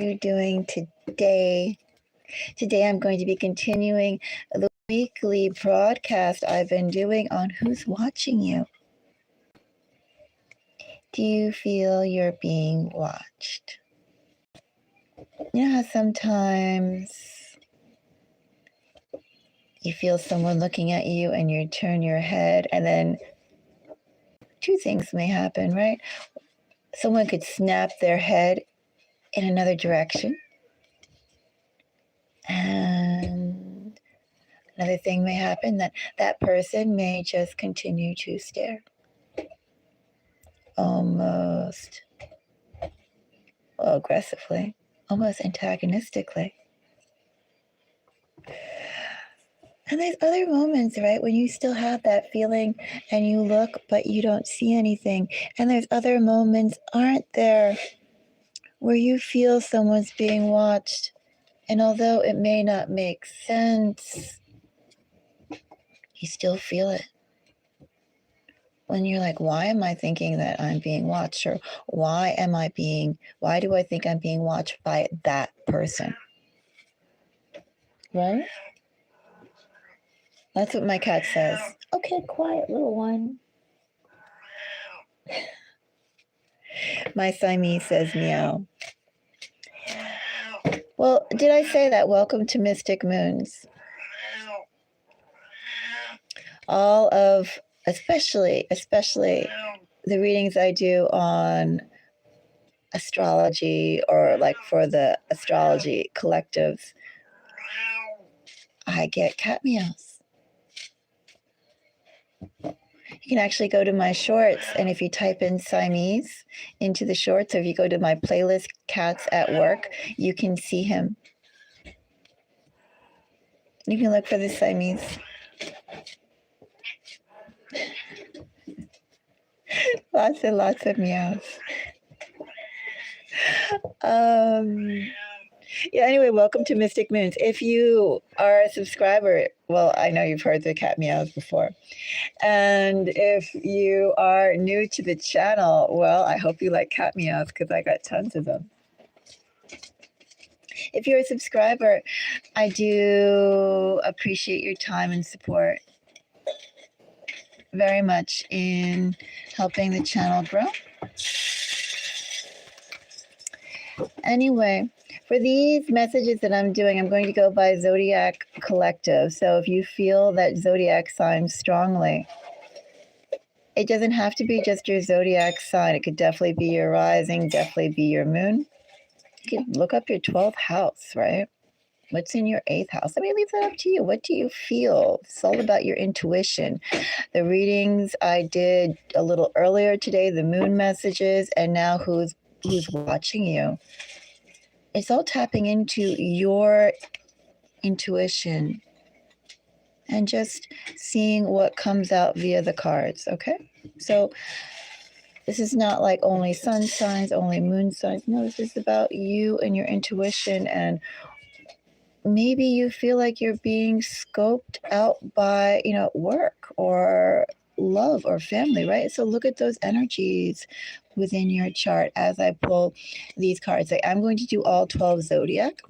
How are you doing today? Today I'm going to be continuing the weekly broadcast I've been doing on who's watching you. Do you feel you're being watched? You know how sometimes you feel someone looking at you and you turn your head and then two things may happen, right? Someone could snap their head in another direction. And another thing may happen that person may just continue to stare. Almost aggressively, almost antagonistically. And there's other moments, right, when you still have that feeling and you look, but you don't see anything. And there's other moments, aren't there, where you feel someone's being watched. And although it may not make sense, you still feel it. When you're like, why am I thinking that I'm being watched? Or why do I think I'm being watched by that person? Right? That's what my cat says. Okay, quiet, little one. My Siamese says meow. Well, did I say that? Welcome to Mystic Moons. All of, especially the readings I do on astrology or like for the astrology collectives, I get cat meows. You can actually go to my shorts, and if you type in Siamese into the shorts, or if you go to my playlist Cats at Work, you can see him. You can look for the Siamese. Lots and lots of meows. Yeah, anyway, welcome to Mystic Moons. If you are a subscriber, well, I know you've heard the cat meows before. And if you are new to the channel, well, I hope you like cat meows because I got tons of them. If you're a subscriber, I do appreciate your time and support very much in helping the channel grow. Anyway, for these messages that I'm doing, I'm going to go by Zodiac Collective. So if you feel that Zodiac sign strongly, it doesn't have to be just your Zodiac sign. It could definitely be your rising, definitely be your moon. You can look up your 12th house, right? What's in your 8th house? I mean, leave that up to you. What do you feel? It's all about your intuition. The readings I did a little earlier today, the moon messages, and now who's watching you. It's all tapping into your intuition and just seeing what comes out via the cards, okay? So this is not like only sun signs, only moon signs. No, this is about you and your intuition, and maybe you feel like you're being scoped out by, work or love or family, right? So look at those energies within your chart as I pull these cards. I'm going to do all 12 zodiac.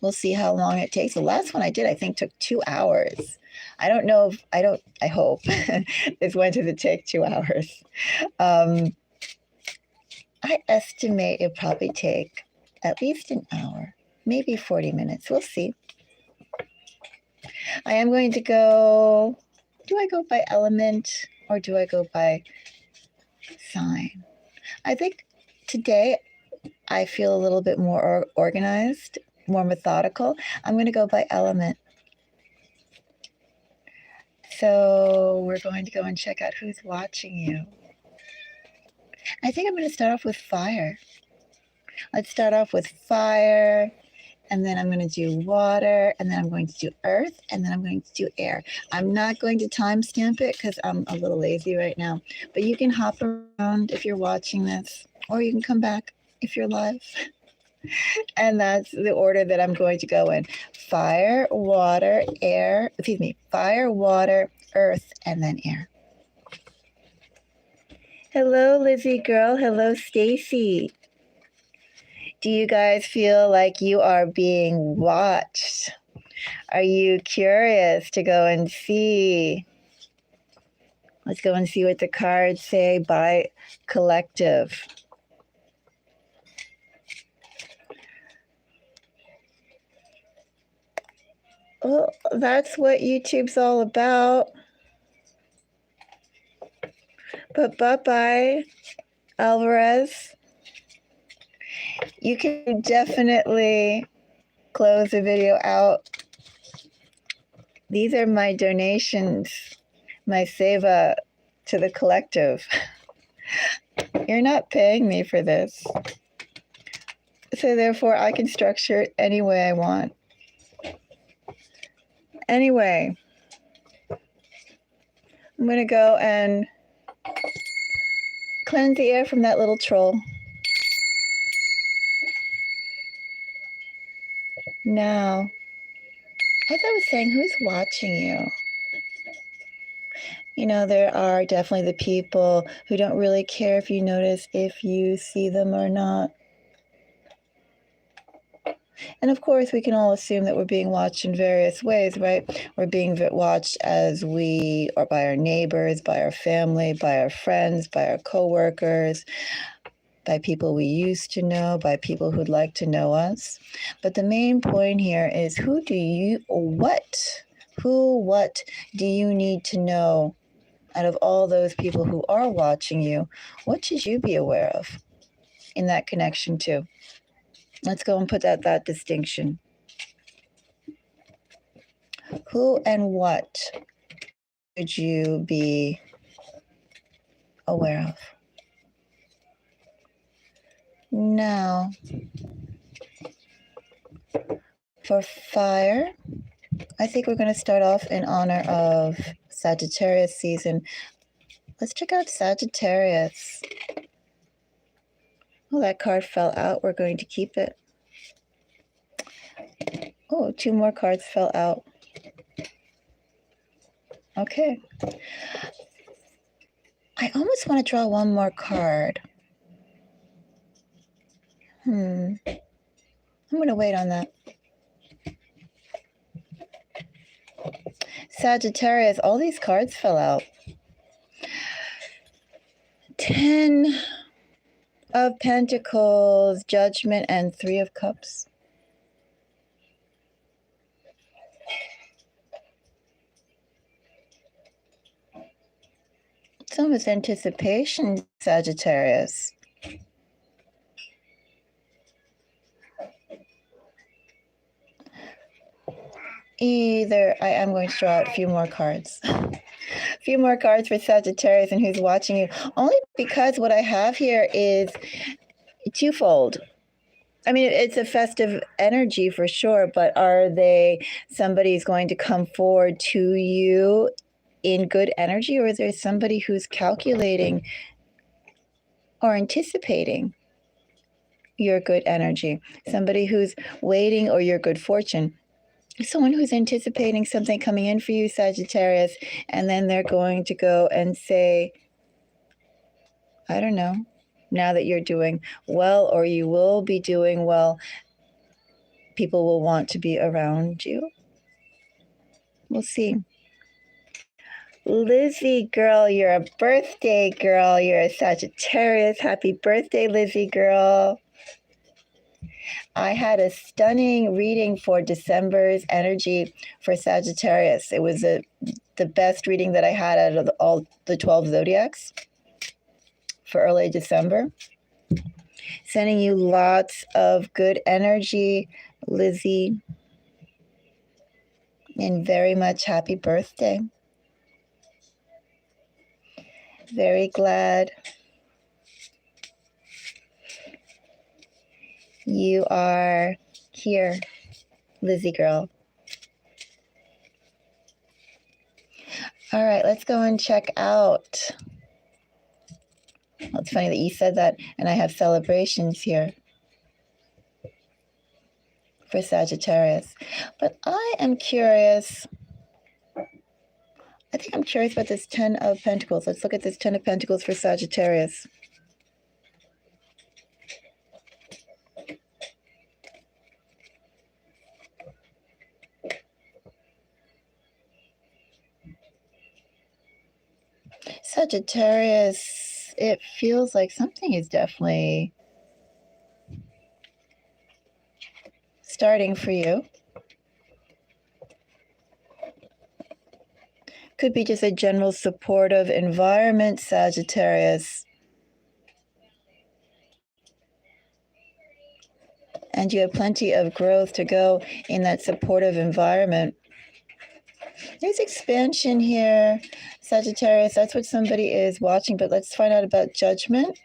We'll see how long it takes. The last one I did, I think, took 2 hours. I hope this one doesn't take 2 hours. I estimate it'll probably take at least an hour, maybe 40 minutes. We'll see. I am going to go, do I go by element or do I go by sign? I think today I feel a little bit more organized, more methodical. I'm going to go by element. So we're going to go and check out who's watching you. I think I'm going to start off with fire. Let's start off with fire, and then I'm going to do water, and then I'm going to do earth, and then I'm going to do air. I'm not going to timestamp it because I'm a little lazy right now, but you can hop around if you're watching this, or you can come back if you're live. And that's the order that I'm going to go in. Fire, water, fire, water, earth, and then air. Hello, Lizzie girl. Hello, Stacy. Do you guys feel like you are being watched? Are you curious to go and see? Let's go and see what the cards say by collective. Well, that's what YouTube's all about. But bye-bye, Alvarez. You can definitely close the video out. These are my donations, my seva to the collective. You're not paying me for this. So therefore, I can structure it any way I want. Anyway, I'm going to go and cleanse the air from that little troll. Now, as I was saying, who's watching you? You know, there are definitely the people who don't really care if you notice if you see them or not. And of course, we can all assume that we're being watched in various ways, right? We're being watched as we are by our neighbors, by our family, by our friends, by our coworkers, by people we used to know, by people who'd like to know us. But the main point here is what do you need to know out of all those people who are watching you? What should you be aware of in that connection too? Let's go and put that distinction. Who and what should you be aware of? Now, for fire, I think we're going to start off in honor of Sagittarius season. Let's check out Sagittarius. Oh, that card fell out. We're going to keep it. Oh, 2 more cards fell out. Okay. I almost want to draw 1 more card. I'm going to wait on that. Sagittarius, all these cards fell out. 10 of Pentacles, Judgment, and 3 of Cups. It's almost anticipation, Sagittarius. I am going to draw out a few more cards. A few more cards for Sagittarius and who's watching you. Only because what I have here is twofold. I mean, it's a festive energy for sure, but are they somebody's going to come forward to you in good energy, or is there somebody who's calculating or anticipating your good energy? Somebody who's waiting or your good fortune? Someone who's anticipating something coming in for you, Sagittarius, and then they're going to go and say, I don't know, now that you're doing well or you will be doing well, people will want to be around you. We'll see. Lizzie, girl, you're a birthday girl. You're a Sagittarius. Happy birthday, Lizzie, girl. I had a stunning reading for December's energy for Sagittarius. It was the best reading that I had out of all the 12 zodiacs for early December. Sending you lots of good energy, Lizzie. And very much happy birthday. Very glad you are here, Lizzie girl. All right, let's go and check out. Well, it's funny that you said that, and I have celebrations here for Sagittarius. But I am curious. I think I'm curious about this 10 of Pentacles. Let's look at this 10 of Pentacles for Sagittarius. Sagittarius, it feels like something is definitely starting for you. Could be just a general supportive environment, Sagittarius. And you have plenty of growth to go in that supportive environment. There's expansion here, Sagittarius. That's what somebody is watching, but let's find out about judgment.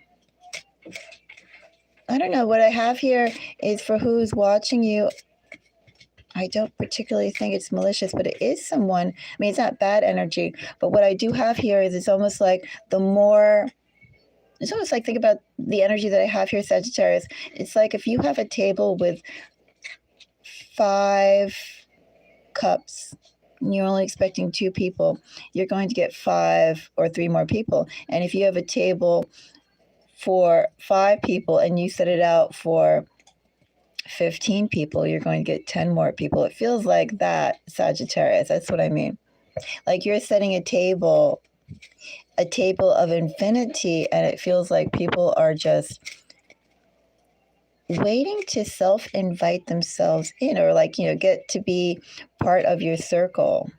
I don't know. What I have here is for who's watching you. I don't particularly think it's malicious, but it is someone. I mean, it's not bad energy, but what I do have here is it's almost like it's almost like, think about the energy that I have here, Sagittarius. It's like if you have a table with 5 cups, and you're only expecting 2 people, you're going to get 5 or 3 more people. And if you have a table for 5 people and you set it out for 15 people, you're going to get 10 more people. It feels like that, Sagittarius. That's what I mean. Like you're setting a table of infinity, and it feels like people are just waiting to self-invite themselves in, or like, get to be part of your circle.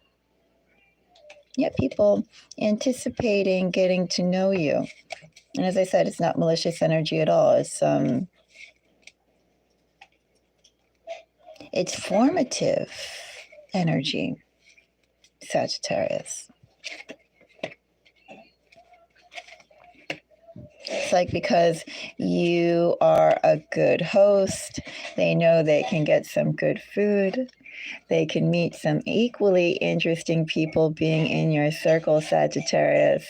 Yeah, people anticipating getting to know you. And as I said, it's not malicious energy at all. It's formative energy, Sagittarius. It's like because you are a good host, they know they can get some good food. They can meet some equally interesting people being in your circle, Sagittarius.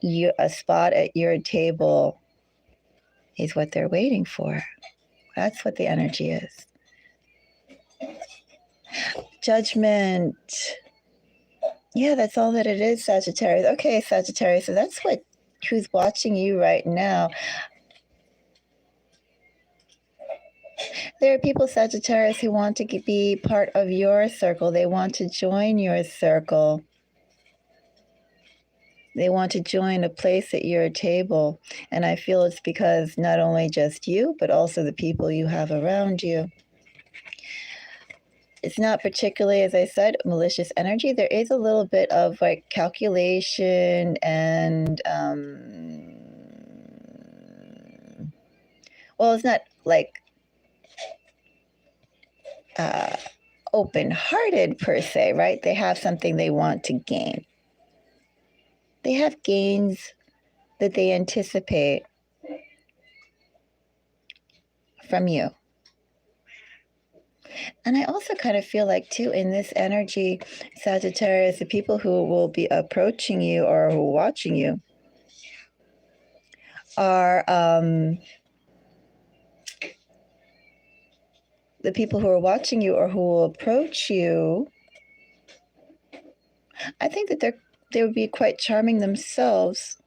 A spot at your table is what they're waiting for. That's what the energy is. Judgment. Yeah, that's all that it is, Sagittarius. Okay, Sagittarius, so that's who's watching you right now. There are people, Sagittarius, who want to be part of your circle. They want to join your circle. They want to join a place at your table. And I feel it's because not only just you, but also the people you have around you. It's not particularly, as I said, malicious energy. There is a little bit of like calculation and, well, it's not like open-hearted per se, right? They have something they want to gain. They have gains that they anticipate from you. And I also kind of feel like, too, in this energy, Sagittarius, the people who will be approaching you or who are watching you are the people who are watching you or who will approach you. I think that they would be quite charming themselves.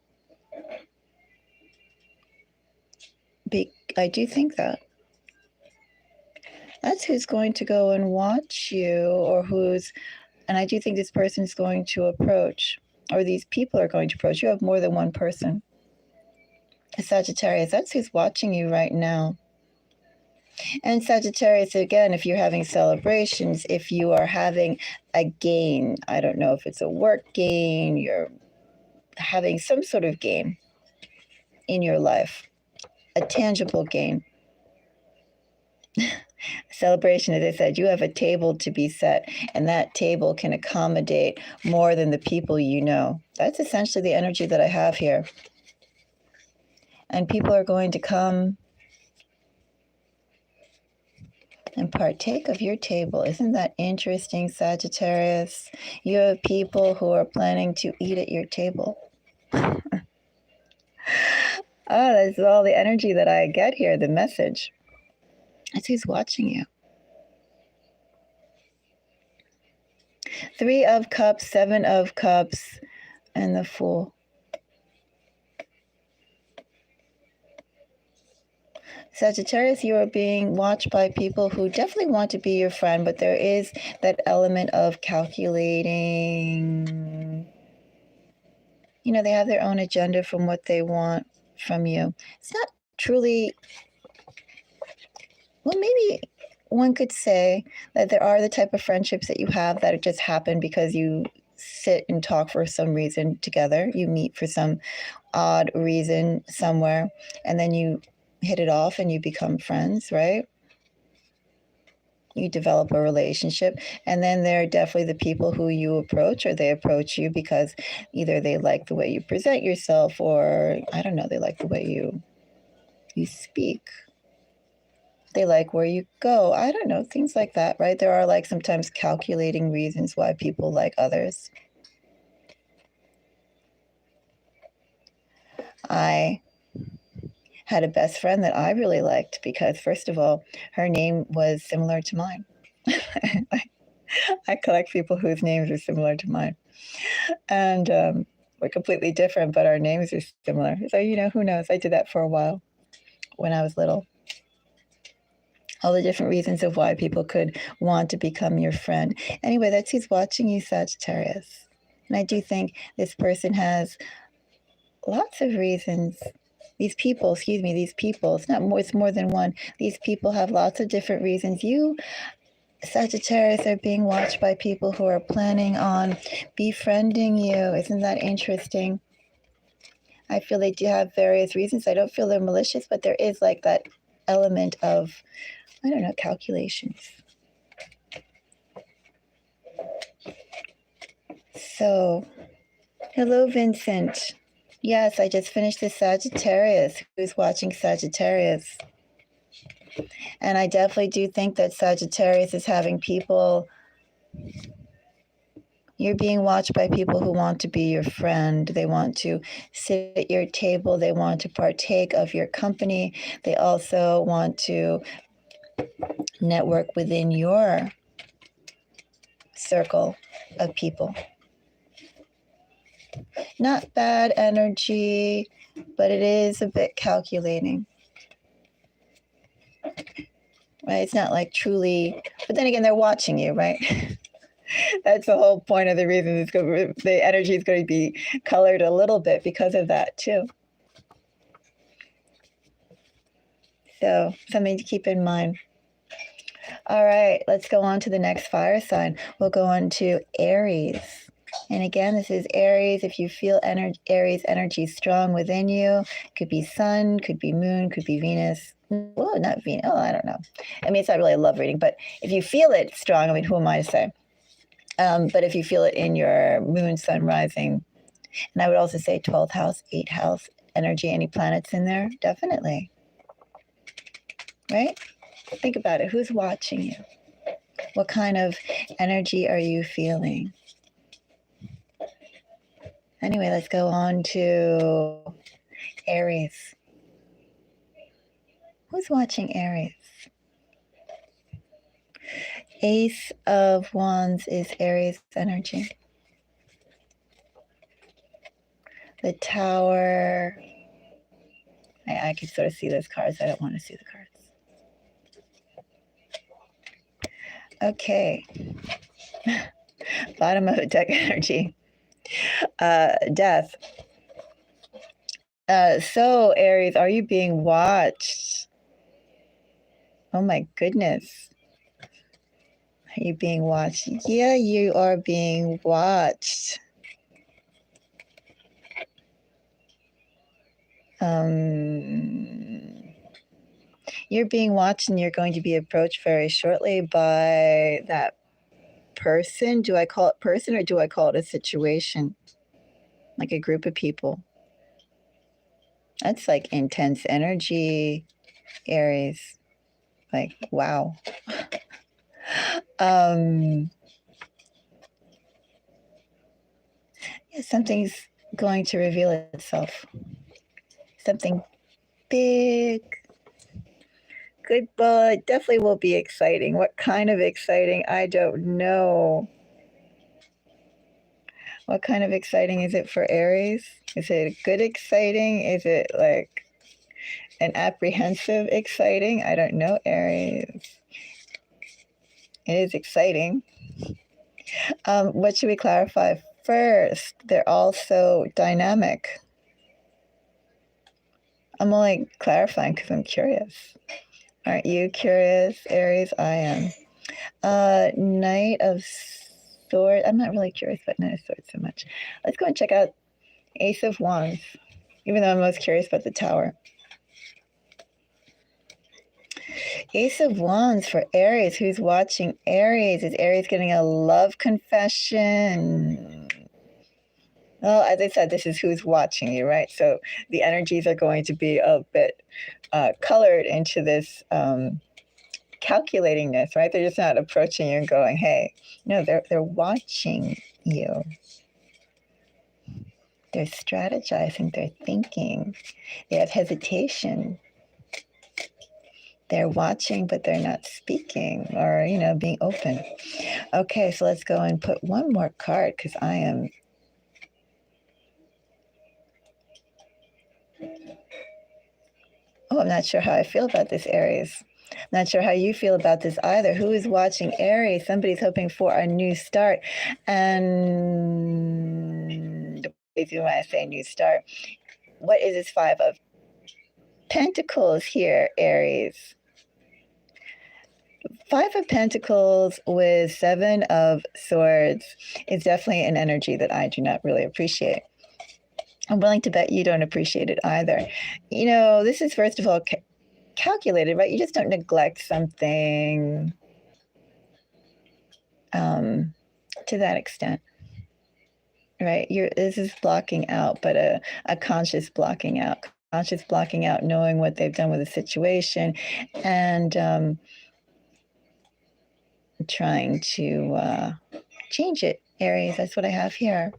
I do think that. That's who's going to go and watch you, and I do think this person is going to approach, or these people are going to approach. You have more than one person. Sagittarius, that's who's watching you right now. And Sagittarius, again, if you're having celebrations, if you are having a gain, I don't know if it's a work gain, you're having some sort of gain in your life, a tangible gain. Celebration, as I said, you have a table to be set, and that table can accommodate more than the people you know. That's essentially the energy that I have here. And people are going to come and partake of your table. Isn't that interesting, Sagittarius? You have people who are planning to eat at your table. Oh, that's all the energy that I get here, the message. That's who's watching you. 3 of Cups, 7 of Cups, and the Fool. Sagittarius, you are being watched by people who definitely want to be your friend, but there is that element of calculating. you know, they have their own agenda from what they want from you. It's not truly, well, maybe one could say that there are the type of friendships that you have that just happen because you sit and talk for some reason together. You meet for some odd reason somewhere, and then you hit it off and you become friends, right? You develop a relationship. And then there are definitely the people who you approach, or they approach you because either they like the way you present yourself, or I don't know, they like the way you speak. They like where you go. I don't know, things like that, right? There are like sometimes calculating reasons why people like others. I had a best friend that I really liked because, first of all, her name was similar to mine. I collect people whose names are similar to mine. And we're completely different, but our names are similar. So, you know, who knows? I did that for a while when I was little. All the different reasons of why people could want to become your friend. Anyway, that's who's watching you, Sagittarius. And I do think this person has lots of reasons. These people, it's more than one. These people have lots of different reasons. You, Sagittarius, are being watched by people who are planning on befriending you. Isn't that interesting? I feel they do have various reasons. I don't feel they're malicious, but there is like that element of, I don't know, calculations. So, hello, Vincent. Yes, I just finished the Sagittarius. Who's watching Sagittarius? And I definitely do think that Sagittarius is having people, you're being watched by people who want to be your friend. They want to sit at your table. They want to partake of your company. They also want to network within your circle of people. Not bad energy, but it is a bit calculating. Right? It's not like truly, but then again, they're watching you, right? That's the whole point of the reason the energy is going to be colored a little bit because of that too. So something to keep in mind. All right, let's go on to the next fire sign. We'll go on to Aries. And again, this is Aries. If you feel Aries energy strong within you, could be sun, could be moon, could be Venus. Oh, not Venus. Oh, I don't know. I mean, it's not really a love reading, but if you feel it strong, I mean, who am I to say? But if you feel it in your moon, sun, rising, and I would also say 12th house, 8th house energy, any planets in there? Definitely. Right? Think about it. Who's watching you? What kind of energy are you feeling? Anyway, let's go on to Aries. Who's watching Aries? Ace of Wands is Aries energy. The Tower. I can sort of see those cards. I don't want to see the cards. Okay. Bottom of the deck energy. Death. So, Aries, are you being watched? Oh my goodness. Are you being watched? Yeah, you are being watched. You're being watched and you're going to be approached very shortly by that person. Do I call it person or do I call it a situation? Like a group of people. That's like intense energy, Aries. Like, wow. Yeah, something's going to reveal itself. Something big. Good, well, it definitely will be exciting. What kind of exciting? I don't know. What kind of exciting is it for Aries? Is it good exciting? Is it like an apprehensive exciting? I don't know, Aries. It is exciting. What should we clarify first, they're also dynamic. I'm only clarifying because I'm curious. Aren't you curious, Aries? I am. Knight of Swords. I'm not really curious about Knight of Swords so much. Let's go and check out Ace of Wands, even though I'm most curious about the Tower. Ace of Wands for Aries. Who's watching Aries? Is Aries getting a love confession? Well, as I said, this is who's watching you, right? So the energies are going to be a bit colored into this calculatingness, right? They're just not approaching you and going, hey. No, they're watching you. They're strategizing, they're thinking, they have hesitation. They're watching, but they're not speaking or, being open. Okay, so let's go and put one more card because I am... Oh, I'm not sure how I feel about this, Aries. Not sure how you feel about this either. Who is watching Aries? Somebody's hoping for a new start. And if you want to say new start, what is this Five of Pentacles here, Aries? Five of Pentacles with Seven of Swords is definitely an energy that I do not really appreciate. I'm willing to bet you don't appreciate it either. This is, first of all, calculated, right? You just don't neglect something to that extent, right? This is blocking out, but a conscious blocking out. Conscious blocking out, knowing what they've done with the situation, and trying to change it, Aries. That's what I have here.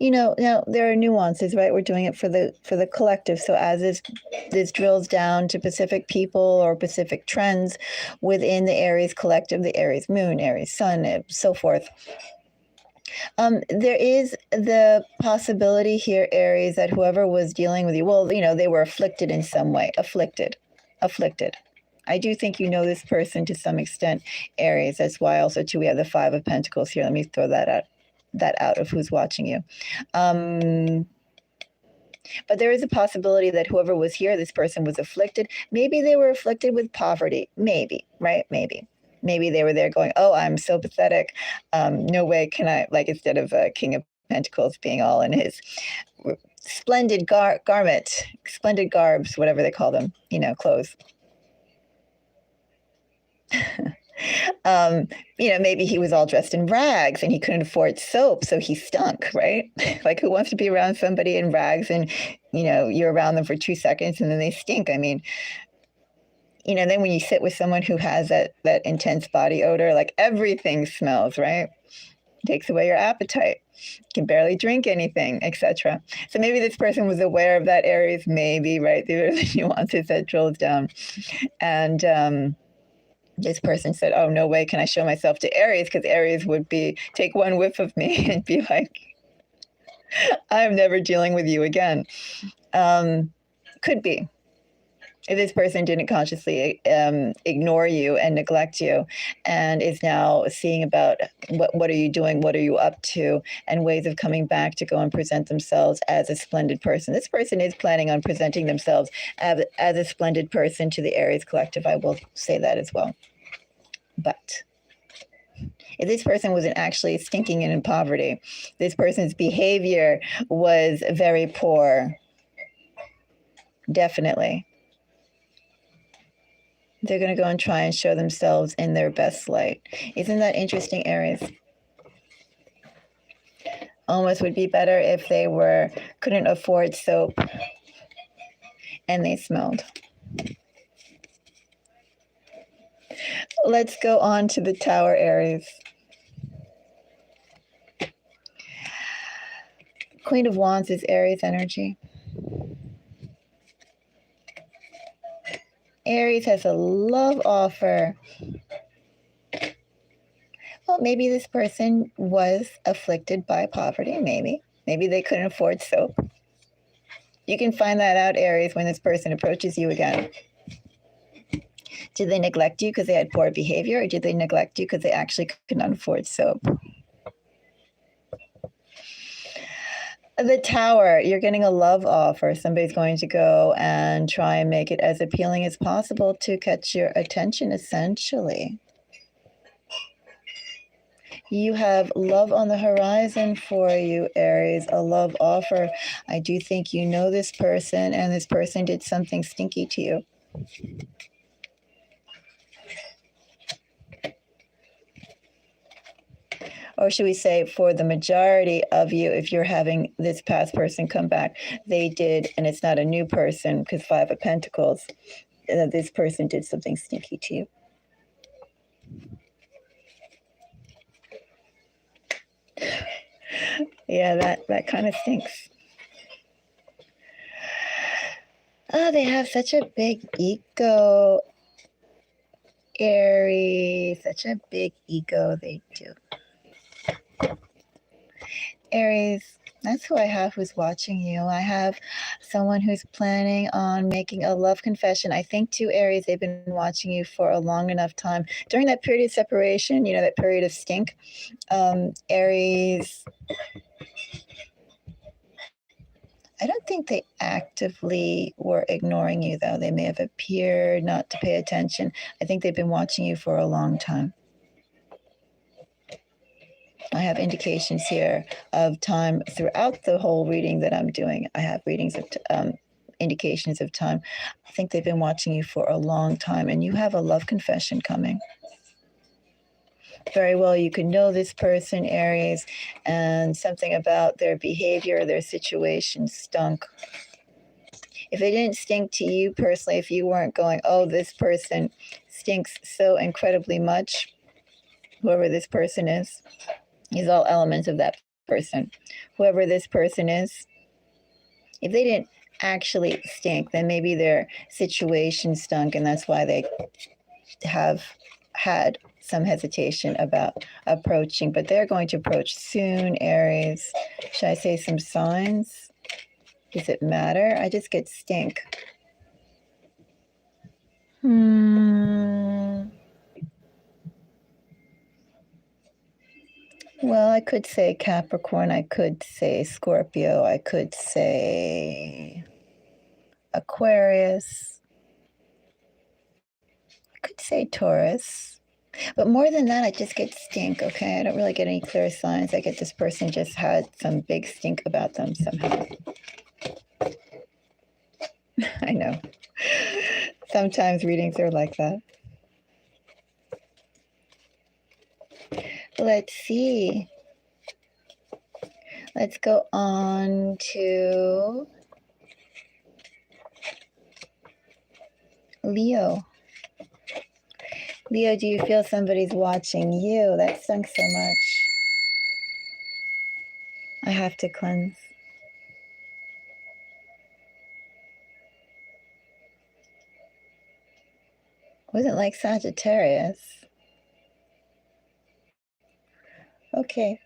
Now there are nuances, right? We're doing it for the collective. So as this drills down to specific people or specific trends within the Aries collective, the Aries moon, Aries sun, and so forth. There is the possibility here, Aries, that whoever was dealing with you, well, they were afflicted in some way. Afflicted. I do think you know this person to some extent, Aries. That's why also too we have the Five of Pentacles here. Let me throw that out of who's watching you. But there is a possibility that whoever was here, this person was afflicted. Maybe they were afflicted with poverty. Maybe, right? Maybe they were there going, oh, I'm so pathetic. No way can I, like, instead of King of Pentacles being all in his splendid garment, splendid garbs, whatever they call them, clothes. Maybe he was all dressed in rags and he couldn't afford soap, so he stunk, right? Like, who wants to be around somebody in rags and, you're around them for 2 seconds and then they stink? I mean, then when you sit with someone who has that intense body odor, like everything smells, right? Takes away your appetite. You can barely drink anything, etc. So maybe this person was aware of that, Aries, maybe, right? These are the nuances that drills down. And this person said, oh, no way can I show myself to Aries, because Aries would take one whiff of me and be like, I'm never dealing with you again. Could be. If this person didn't consciously ignore you and neglect you and is now seeing about what are you doing, what are you up to, and ways of coming back to go and present themselves as a splendid person. This person is planning on presenting themselves as a splendid person to the Aries collective. I will say that as well. But if this person wasn't actually stinking and in poverty, this person's behavior was very poor, definitely. They're going to go and try and show themselves in their best light. Isn't that interesting, Aries? Almost would be better if they couldn't afford soap and they smelled. Let's go on to the Tower, Aries. Queen of Wands is Aries energy. Aries has a love offer. Well, maybe this person was afflicted by poverty. Maybe they couldn't afford soap. You can find that out, Aries, when this person approaches you again. Did they neglect you because they had poor behavior, or did they neglect you because they actually could not afford soap? The Tower, you're getting a love offer. Somebody's going to go and try and make it as appealing as possible to catch your attention, essentially. You have love on the horizon for you, Aries, a love offer. I do think you know this person, and this person did something stinky to you. Or should we say, for the majority of you, if you're having this past person come back, they did, and it's not a new person because Five of Pentacles, this person did something stinky to you. Yeah, that kind of stinks. Oh, they have such a big ego, Aries. Such a big ego they do. Aries, that's who I have who's watching you. I have someone who's planning on making a love confession. I think too, Aries, they've been watching you for a long enough time. During that period of separation, you know, that period of stink, Aries, I don't think they actively were ignoring you, though. They may have appeared not to pay attention. I think they've been watching you for a long time. I have indications here of time throughout the whole reading that I'm doing. I have readings of indications of time. I think they've been watching you for a long time, and you have a love confession coming. Very well, you could know this person, Aries, and something about their behavior, their situation stunk. If it didn't stink to you personally, if you weren't going, oh, this person stinks so incredibly much, whoever this person is all elements of that person. Whoever this person is, if they didn't actually stink, then maybe their situation stunk, and that's why they have had some hesitation about approaching, but they're going to approach soon, Aries. Should I say some signs? Does it matter? I just get stink. Well, I could say Capricorn, I could say Scorpio, I could say Aquarius, I could say Taurus. But more than that, I just get stink, okay? I don't really get any clear signs. I get this person just had some big stink about them somehow. I know. Sometimes readings are like that. Let's see. Let's go on to Leo. Leo, do you feel somebody's watching you? That stunk so much. I have to cleanse. Wasn't like Sagittarius. Okay.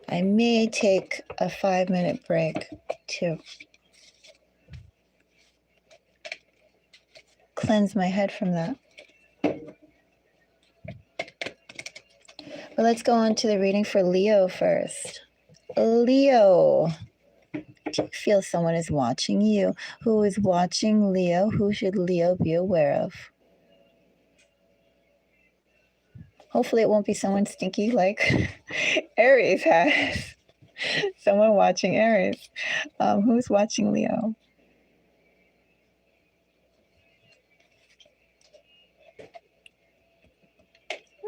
I may take a 5-minute break to cleanse my head from that. But let's go on to the reading for Leo first. Leo, do you feel someone is watching you? Who is watching Leo? Who should Leo be aware of? Hopefully it won't be someone stinky like Aries has. Someone watching Aries. Who's watching Leo?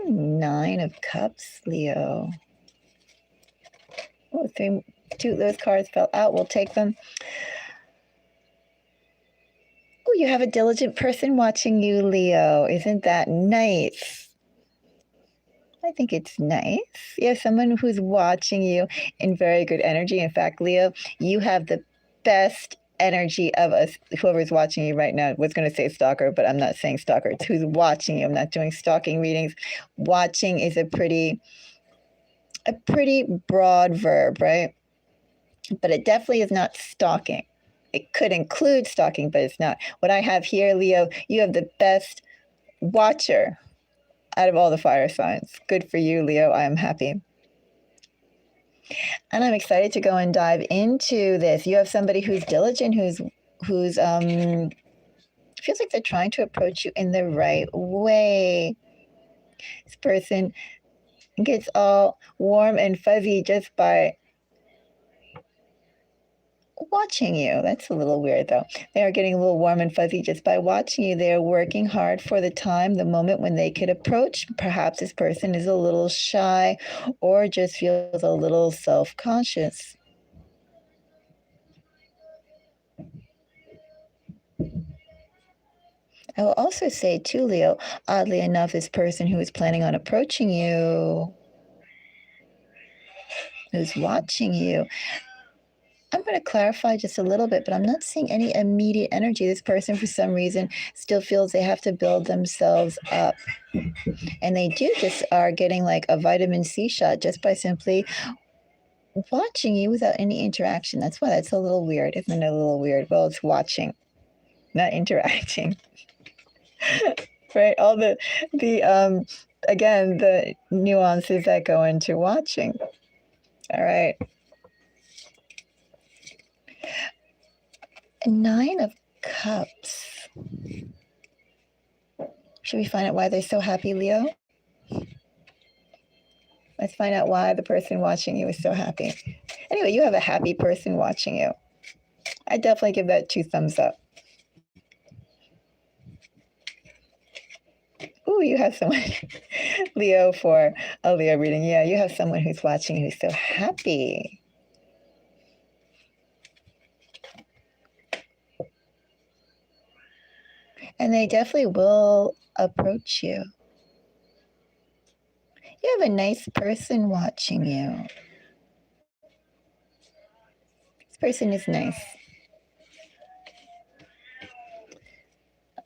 Nine of Cups, Leo. Oh, two of those cards fell out. We'll take them. Oh, you have a diligent person watching you, Leo. Isn't that nice? I think it's nice. You have someone who's watching you in very good energy. In fact, Leo, you have the best energy of us. Whoever's watching you right now, I was going to say stalker, but I'm not saying stalker. It's who's watching you. I'm not doing stalking readings. Watching is a pretty broad verb, right? But it definitely is not stalking. It could include stalking, but it's not. What I have here, Leo, you have the best watcher out of all the fire signs. Good for you, Leo. I am happy. And I'm excited to go and dive into this. You have somebody who's diligent, who's feels like they're trying to approach you in the right way. This person gets all warm and fuzzy just by watching you. That's a little weird, though. They are getting a little warm and fuzzy just by watching you. They are working hard for the time, the moment when they could approach. Perhaps this person is a little shy or just feels a little self-conscious. I will also say, too, Leo, oddly enough, this person who is planning on approaching you, who's watching you, I'm going to clarify just a little bit, but I'm not seeing any immediate energy. This person, for some reason, still feels they have to build themselves up. And they just are getting like a vitamin C shot just by simply watching you without any interaction. That's why that's a little weird. Isn't it a little weird? Well, it's watching, not interacting. Right? All the again, the nuances that go into watching. All right. 9 of Cups. Should we find out why they're so happy, Leo? Let's find out why the person watching you is so happy. Anyway, you have a happy person watching you. I definitely give that 2 thumbs up. Ooh, you have someone, Leo, for a Leo reading. Yeah, you have someone who's watching who's so happy. And they definitely will approach you. You have a nice person watching you. This person is nice.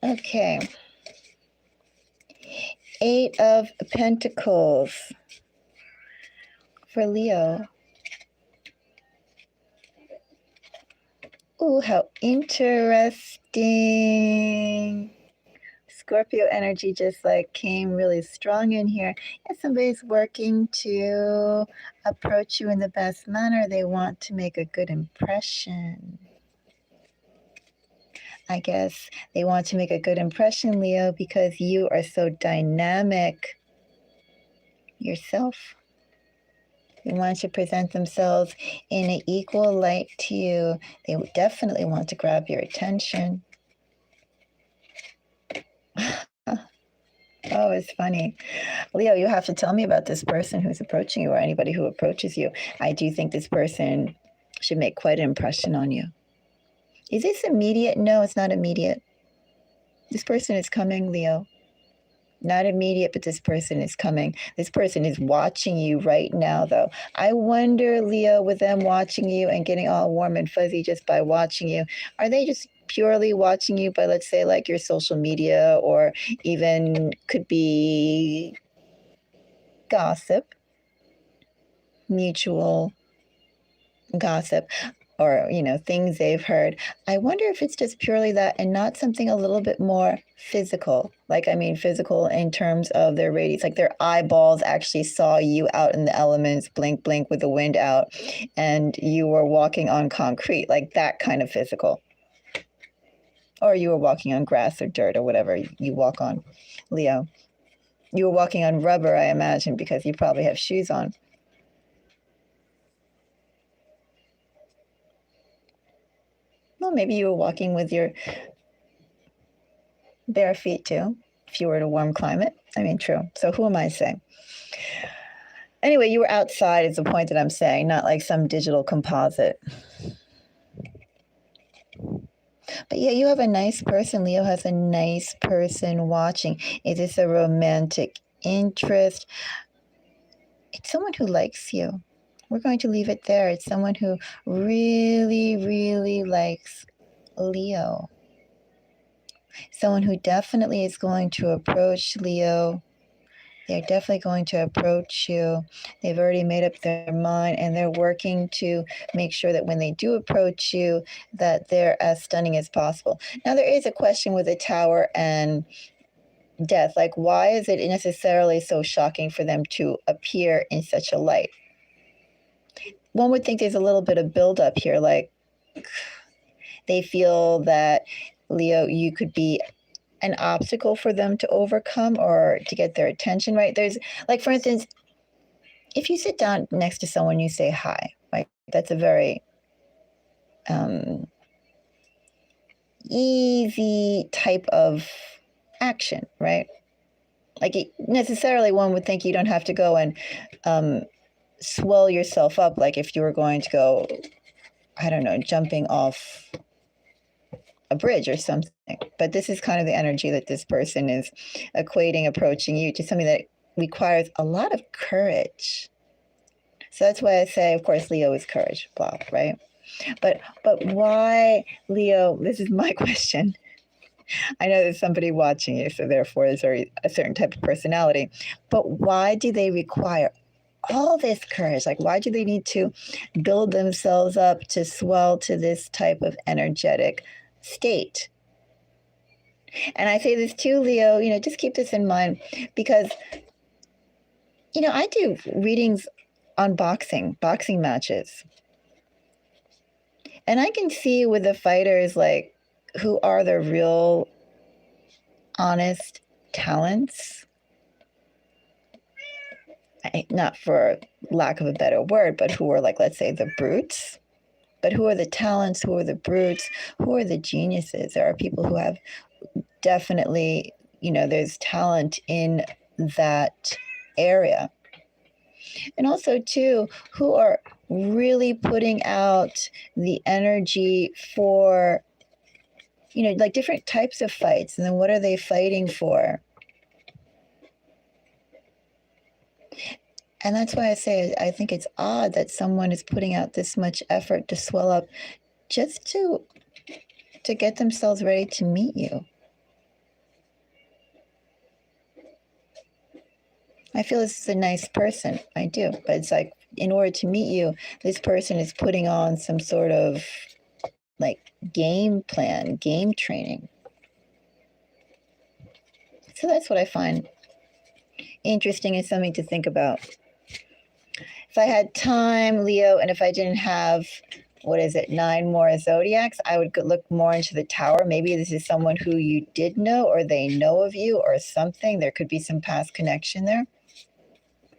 Okay. 8 of Pentacles for Leo. Ooh, how interesting. Scorpio energy just like came really strong in here. And somebody's working to approach you in the best manner. They want to make a good impression. I guess they want to make a good impression, Leo, because you are so dynamic yourself. They want to present themselves in an equal light to you. They definitely want to grab your attention. Oh, it's funny. Leo, you have to tell me about this person who's approaching you or anybody who approaches you. I do think this person should make quite an impression on you. Is this immediate? No, it's not immediate. This person is coming, Leo. Not immediate, but this person is coming. This person is watching you right now, though. I wonder, Leo, with them watching you and getting all warm and fuzzy just by watching you, are they just purely watching you by, let's say, like your social media, or even could be gossip, mutual gossip, or things they've heard? I wonder if it's just purely that and not something a little bit more physical. Like, I mean physical in terms of their radiance, like their eyeballs actually saw you out in the elements, blink blink with the wind out, and you were walking on concrete, like that kind of physical. Or you were walking on grass or dirt or whatever you walk on, Leo. You were walking on rubber, I imagine, because you probably have shoes on. Well, maybe you were walking with your bare feet too, if you were in a warm climate. I mean, true. So who am I saying? Anyway, you were outside is the point that I'm saying, not like some digital composite. But yeah, you have a nice person. Leo has a nice person watching. Is this a romantic interest? It's someone who likes you. We're going to leave it there. It's someone who really, really likes Leo. Someone who definitely is going to approach Leo. They're definitely going to approach you. They've already made up their mind, and they're working to make sure that when they do approach you, that they're as stunning as possible. Now, there is a question with the Tower and Death. Like, why is it necessarily so shocking for them to appear in such a light? one would think there's a little bit of buildup here, like they feel that, Leo, you could be an obstacle for them to overcome or to get their attention, right? There's, like, for instance, if you sit down next to someone, you say hi, right? That's a very easy type of action, right? Like, necessarily one would think you don't have to go and swell yourself up, like if you were going to go, I don't know, jumping off a bridge or something. But this is kind of the energy that this person is equating approaching you to something that requires a lot of courage. So that's why I say, of course, Leo is courage, blah, right? But why, Leo, this is my question. I know there's somebody watching you, so therefore there's a certain type of personality. But why do they require all this courage? Like, why do they need to build themselves up to swell to this type of energetic state? And I say this too, Leo, just keep this in mind, because, I do readings on boxing matches. And I can see with the fighters, like, who are the real honest talents, not for lack of a better word, but who are, like, let's say, the brutes. But who are the talents? Who are the brutes? Who are the geniuses? There are people who have definitely, there's talent in that area. And also, too, who are really putting out the energy for, like, different types of fights. And then what are they fighting for? And that's why I say I think it's odd that someone is putting out this much effort to swell up just to get themselves ready to meet you. I feel this is a nice person. I do. But it's like, in order to meet you, this person is putting on some sort of, like, game plan, game training. So that's what I find interesting and something to think about. If I had time, Leo, and if I didn't have, 9 more zodiacs, I would look more into the tower. Maybe this is someone who you did know, or they know of you, or something. There could be some past connection there.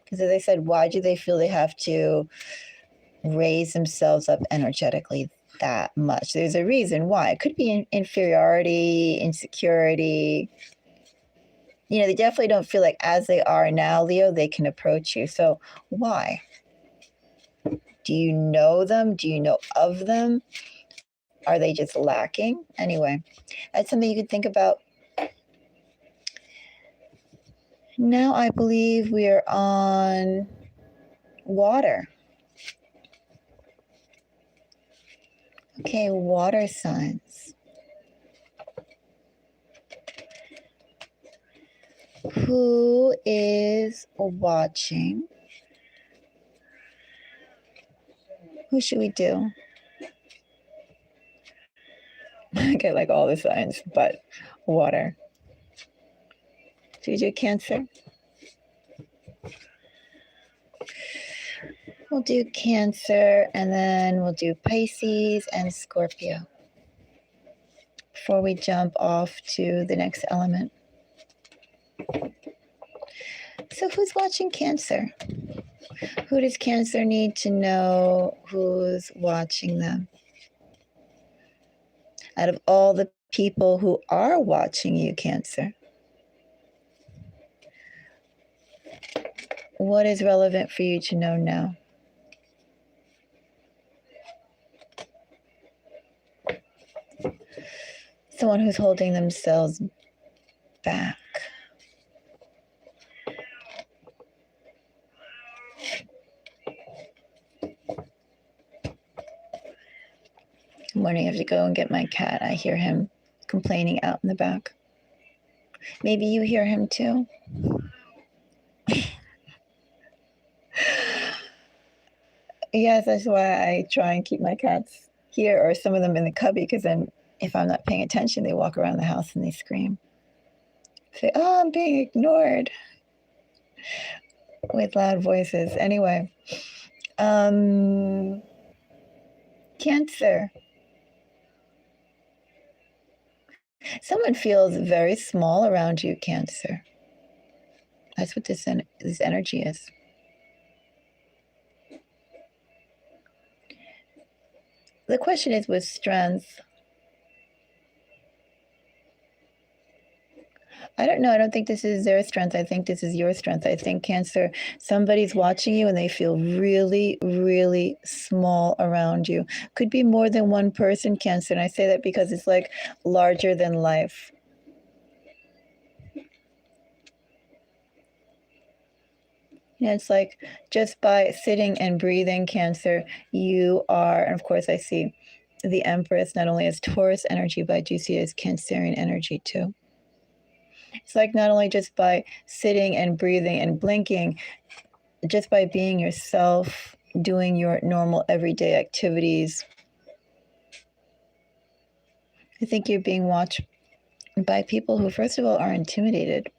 Because as I said, why do they feel they have to raise themselves up energetically that much? There's a reason why. It could be inferiority, insecurity. They definitely don't feel like, as they are now, Leo, they can approach you. So why? Do you know them? Do you know of them? Are they just lacking? Anyway, that's something you could think about. Now I believe we are on water. Okay, water signs. Who is watching? Who should we do? I get, like, all the signs, but water. Should we do Cancer? We'll do Cancer, and then we'll do Pisces and Scorpio before we jump off to the next element. So who's watching Cancer? Who does Cancer need to know who's watching them? Out of all the people who are watching you, Cancer, what is relevant for you to know now? Someone who's holding themselves back. I'm wondering if I have to go and get my cat. I hear him complaining out in the back. Maybe you hear him too. Yes, that's why I try and keep my cats here, or some of them in the cubby, because then if I'm not paying attention, they walk around the house and they scream. Say, oh, I'm being ignored, with loud voices. Anyway, Cancer. Someone feels very small around you, Cancer. That's what this energy is. The question is with strength. I don't know. I don't think this is their strength. I think this is your strength. I think, Cancer, somebody's watching you and they feel really, really small around you. Could be more than one person, Cancer. And I say that because it's like larger than life. Yeah, it's like just by sitting and breathing, Cancer, you are, and of course I see the Empress not only as Taurus energy, but I do see it as Cancerian energy too. It's like not only just by sitting and breathing and blinking, just by being yourself, doing your normal everyday activities. I think you're being watched by people who, first of all, are intimidated.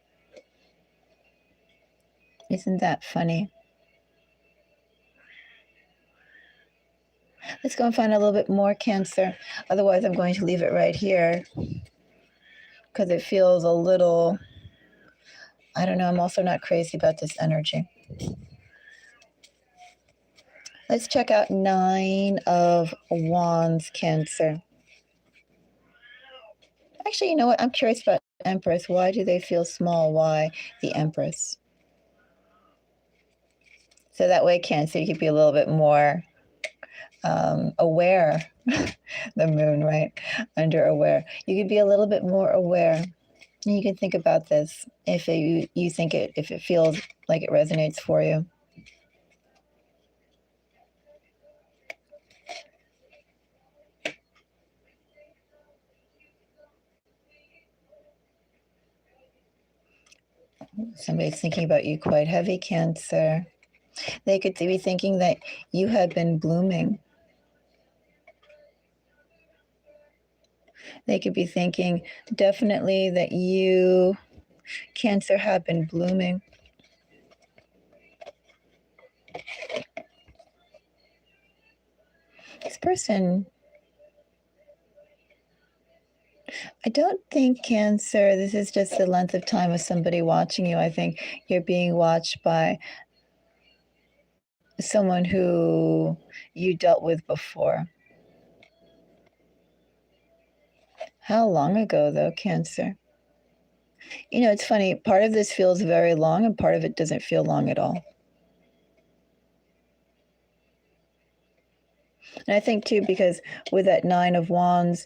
Isn't that funny? Let's go and find a little bit more, Cancer. Otherwise, I'm going to leave it right here because it feels a little, I don't know, I'm also not crazy about this energy. Let's check out 9 of Wands, Cancer. Actually, you know what? I'm curious about Empress. Why do they feel small? Why the Empress? So that way, Cancer, you could be a little bit more aware. The moon, right? Under aware. You could be a little bit more aware. And you can think about this if you think it, if it feels like it resonates for you. Somebody's thinking about you quite heavy, Cancer. They could be thinking that you have been blooming. They could be thinking definitely that you, Cancer, have been blooming. This person, I don't think, Cancer, this is just the length of time of somebody watching you. I think you're being watched by someone who you dealt with before. How long ago, though, Cancer? You know, it's funny. Part of this feels very long and part of it doesn't feel long at all. And I think, too, because with that 9 of Wands,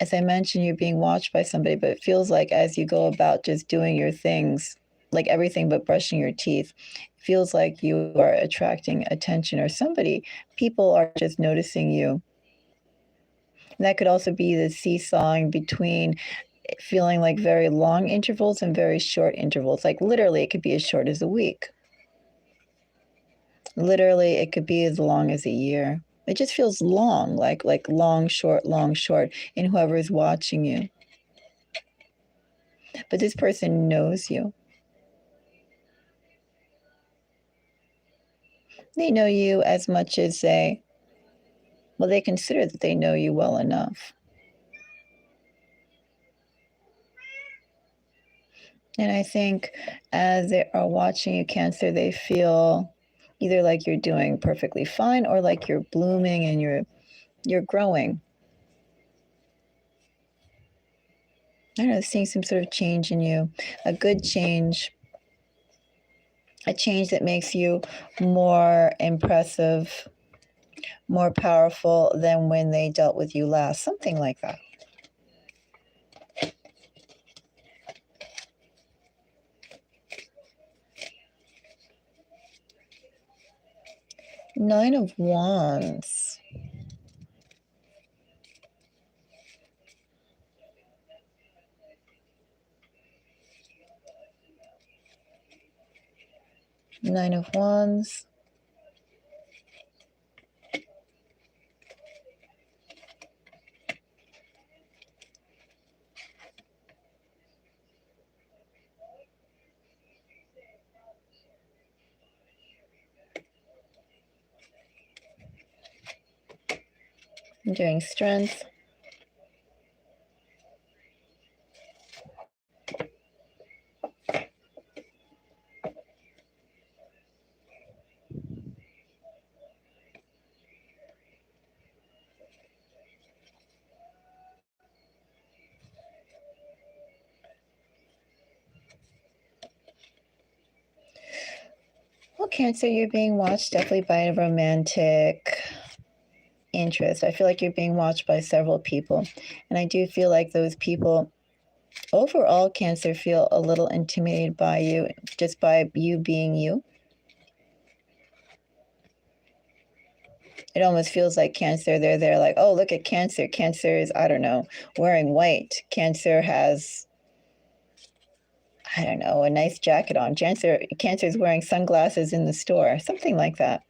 as I mentioned, you're being watched by somebody, but it feels like as you go about just doing your things, like everything but brushing your teeth, it feels like you are attracting attention or somebody, people are just noticing you. And that could also be the seesawing between feeling like very long intervals and very short intervals. Like literally, it could be as short as a week. Literally, it could be as long as a year. It just feels long, like long, short, in whoever's watching you. But this person knows you. They know you as much as they consider that they know you well enough. And I think as they are watching you, Cancer, they feel either like you're doing perfectly fine or like you're blooming and you're growing. I don't know, seeing some sort of change in you, a good change, a change that makes you more impressive, more powerful than when they dealt with you last, something like that. Nine of Wands. Nine of Wands. Enjoying strength. Well, Cancer, you're being watched definitely by a romantic interest. I feel like you're being watched by several people. And I do feel like those people, overall, Cancer, feel a little intimidated by you, just by you being you. It almost feels like Cancer, they're like, oh, look at Cancer. Cancer is, I don't know, wearing white. Cancer has, I don't know, a nice jacket on. Cancer's wearing sunglasses in the store, something like that.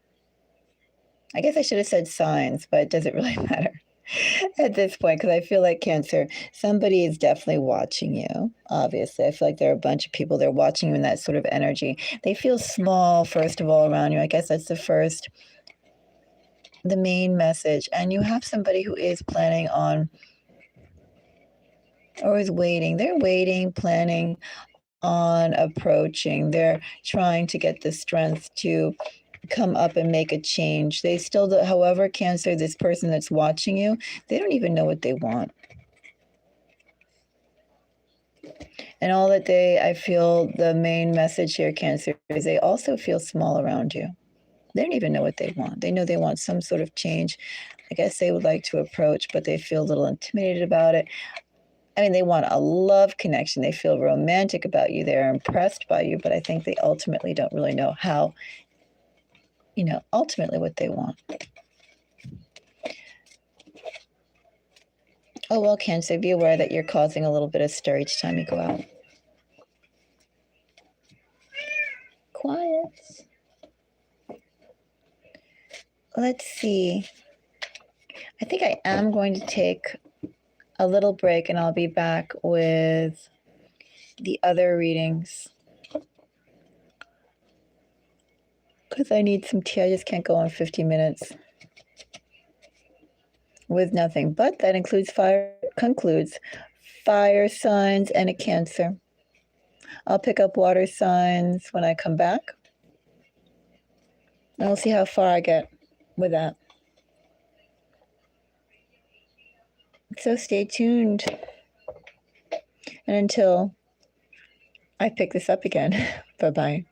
I guess I should have said signs, but it doesn't really matter at this point because I feel like Cancer, somebody is definitely watching you. Obviously, I feel like there are a bunch of people that are watching you in that sort of energy. They feel small, first of all, around you. I guess that's the main message. And you have somebody who is planning on, or is waiting. They're waiting, planning on approaching. They're trying to get the strength to come up and make a change. They still do, however, Cancer, this person that's watching you, they don't even know what they want. And all that I feel the main message here, Cancer, is they also feel small around you. They don't even know what they want. They know they want some sort of change. I guess they would like to approach, but they feel a little intimidated about it. I mean, they want a love connection. They feel romantic about you. They're impressed by you, but I think they ultimately don't really know how, ultimately what they want. Oh, well, Cancer, be aware that you're causing a little bit of stir each time you go out. Quiet. Let's see. I think I am going to take a little break and I'll be back with the other readings. Because I need some tea. I just can't go on 50 minutes with nothing. But that concludes fire signs and a Cancer. I'll pick up water signs when I come back. And we'll see how far I get with that. So stay tuned. And until I pick this up again, bye-bye.